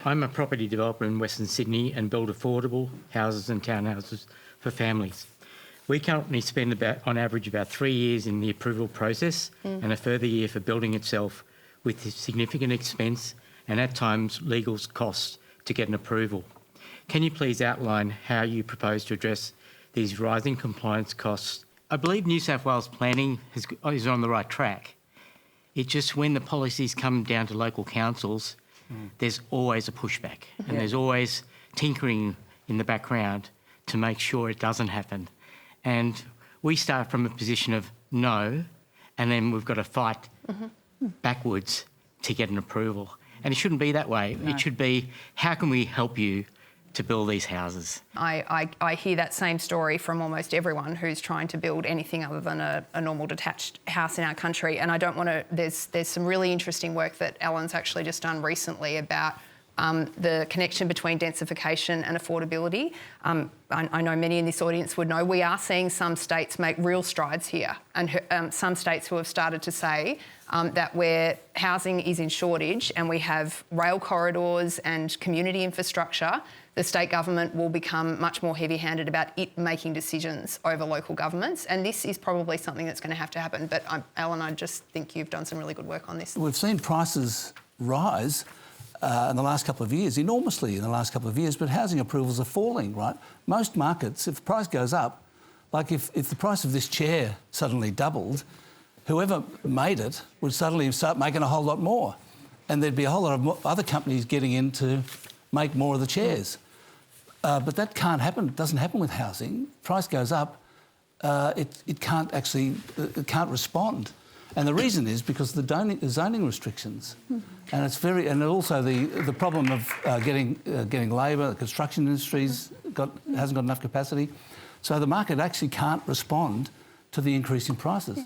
I'm a property developer in Western Sydney and build affordable houses and townhouses for families. We currently spend on average about 3 years in the approval process and a further year for building itself, with significant expense and at times legal costs to get an approval. Can you please outline how you propose to address these rising compliance costs? I believe New South Wales planning is on the right track. It's just when the policies come down to local councils, there's always a pushback and there's always tinkering in the background to make sure it doesn't happen. And we start from a position of no, and then we've got to fight backwards to get an approval. And it shouldn't be that way. No. It should be, how can we help you to build these houses? I hear that same story from almost everyone who's trying to build anything other than a normal detached house in our country. And I don't want to... There's some really interesting work that Alan's actually just done recently about the connection between densification and affordability. I know many in this audience would know we are seeing some states make real strides here, and some states who have started to say that where housing is in shortage and we have rail corridors and community infrastructure, the state government will become much more heavy-handed about it making decisions over local governments, and this is probably something that's going to have to happen. But Alan, I just think you've done some really good work on this. We've seen prices rise in the last couple of years, enormously in the last couple of years, but housing approvals are falling, right? Most markets, if the price goes up, like if the price of this chair suddenly doubled, whoever made it would suddenly start making a whole lot more, and there'd be a whole lot of other companies getting in to make more of the chairs. But that can't happen. It doesn't happen with housing. Price goes up, it can't respond. And the reason is because of the zoning restrictions. And it's and also the problem of getting labour. The construction industry's hasn't got enough capacity. So the market actually can't respond to the increase in prices.